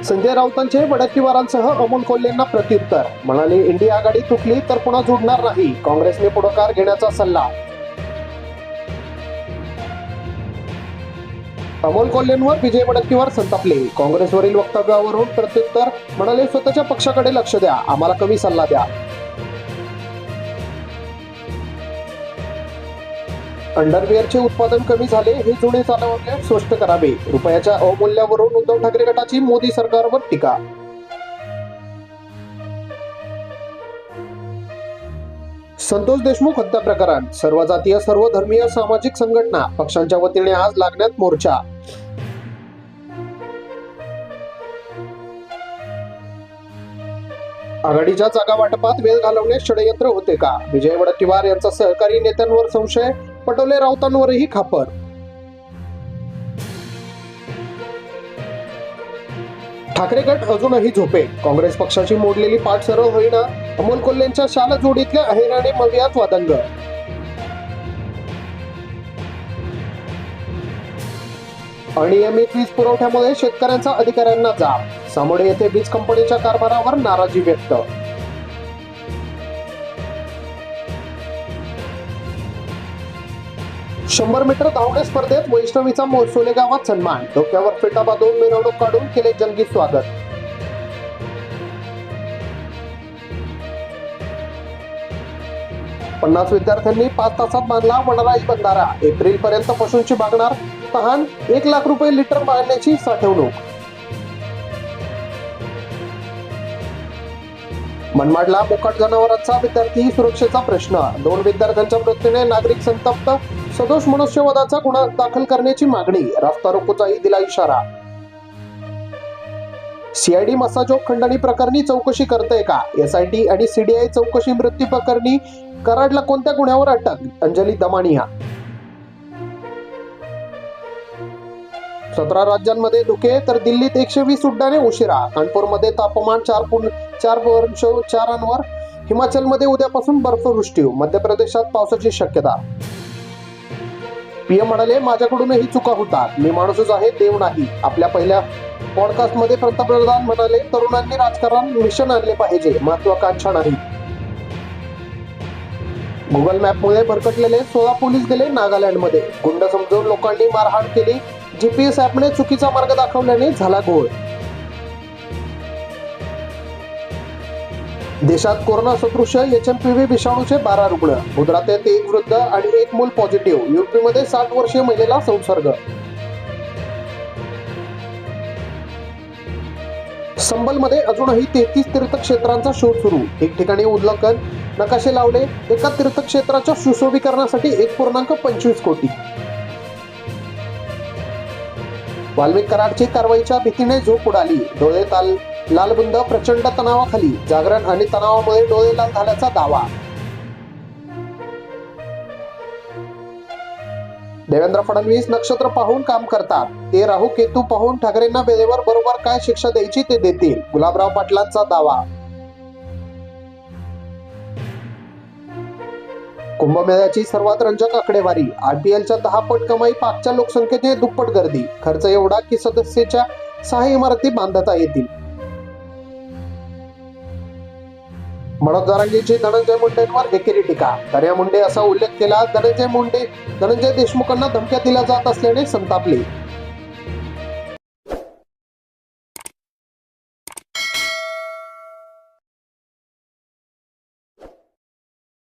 संजय राऊतांचे वडक्कीवारांसह अमोल कोल्हेंना प्रत्युत्तर. म्हणाले, इंडिया आघाडी तुटली तर पुन्हा जोडणार नाही. काँग्रेसने पुढाकार घेण्याचा सल्ला. अमोल कोल्हेंवर विजय वडक्कीवार संतापले. काँग्रेसवरील वक्तव्यावरून प्रत्युत्तर. म्हणाले, स्वतःच्या पक्षाकडे लक्ष द्या, आम्हाला कमी सल्ला द्या. अंडरवेअरचे उत्पादन कमी झाले, हे जुने चालवणे स्पष्ट करावे. रुपयाच्या अवमूल्यावरून उद्धव ठाकरे गटाची मोदी सरकारवर टीका. संतोष देशमुख हत्या प्रकरण. सर्व जातीय, सर्व धर्मीय, सामाजिक संघटना, पक्षांच्या वतीने आज लागण्यात मोर्चा. आघाडीच्या जागा वाटपात वेळ घालवणे षडयंत्र होते का? विजय वडक्कीवार यांचा सहकारी नेत्यांवर संशय. पटोले राऊतांवरही खापर. ठाकरे गट अजूनही झोपे. काँग्रेस पक्षाची मोडलेली पाठ सरळ होईना. अमोल कोल्हेंच्या शाल जोडीतल्या अहिराणे मवियात वादंग. अनियमित वीज पुरवठ्यामुळे शेतकऱ्यांचा अधिकाऱ्यांना जाब. सामोडे येथे वीज कंपनीच्या कारभारावर नाराजी व्यक्त. 100 मीटर धावणे स्पर्धेत वैष्णवीचा मोरसोले गावात सन्मान. डोक्यावर फेटा बांधून मिरवणूक काढून केले जंगी स्वागत. पन्नास विद्यार्थ्यांनी 5 तासात बांधला वनराई बंधारा. एप्रिल पर्यंत पशूंची भागणार तहान. 1 लाख रुपये लिटर पाण्याची साठवणूक. मनमाडला मोकाट जनावरांचा विद्यार्थी सुरक्षेचा प्रश्न. 2 विद्यार्थ्यांच्या मृत्यूने नागरिक संतप्त. सदोष मनुष्यवधाचा गुन्हा दाखल करण्याची मागणी. रास्ता रोकोचाही दिला इशारा. सीआयडी मसाजोग खंडणी प्रकरणी चौकशी करतय का? एसआयटी आणि सीडीआय चौकशी. मृत्यू प्रकरणी कराडला कोणत्या गुन्ह्यावर अटक? अंजली दमानिया. 17 राज्यांमध्ये धुके तर दिल्लीत 120 उड्डाणे उशिरा. कानपूरमध्ये तापमान 4.4 हिमाचलमध्ये उद्यापासून बर्फवृष्टी. मध्य प्रदेशात पावसाची शक्यता. पीएम म्हणाले, माझ्याकडूनही चुका होतात, मी माणूसच आहे, देव नाही. आपल्या पहिल्या पॉडकास्टमध्ये पंतप्रधान म्हणाले, तरुणांनी राजकारण मिशन आणले पाहिजे, महत्वाकांक्षा नाही. गुगल मॅपमुळे भरकटलेले 16 पोलीस गेले नागालँडमध्ये. गुंड समजून लोकांनी मारहाण केली. जीपीएस ऍपने चुकीचा मार्ग दाखवल्याने झाला गोळ. देशात कोरोना सदृश एचएमपीव्ही विषाणूचे 12 रुग्ण. गुजरातात 1 वृद्ध आणि 1 मूल पॉझिटिव्ह. यूपीमध्ये 60 वर्षीय महिलेला संसर्ग. संबलमध्ये अजूनही 33 तीर्थक्षेत्रांचा शोध सुरू. ठिकठिकाणी उल्लेखन. नकाशे लावले. एका तीर्थक्षेत्राच्या सुशोभीकरणासाठी 1.25 कोटी. वाल्मिक कराडची कारवाईच्या भीतीने झोप उडाली. डोळे लालबुंद. प्रचंड तणावाखाली. जागरण आणि तणावामुळे डोळे लाल झाल्याचा दावा. देवेंद्र फडणवीस नक्षत्र पाहून काम करतात. ते राहू केतू पाहून ठाकरेंना वेळेवर बरोबर काय शिक्षा द्यायची ते देतील. गुलाबराव पाटलांचा दावा. कुंभमेळ्याची सर्वात रंजक आकडेवारी. आयपीएलच्या 10 पट कमाई. पाकच्या लोकसंख्येने दुप्पट गर्दी. खर्च एवढा की सदस्याच्या 6 इमारती बांधता येतील. मनोज जरांगेची धनंजय मुंडेंवर एकेरी टीका. तर्या मुंडे असा उल्लेख केला. धनंजय देशमुखांना धमक्या दिल्या जात असल्याने संतापले.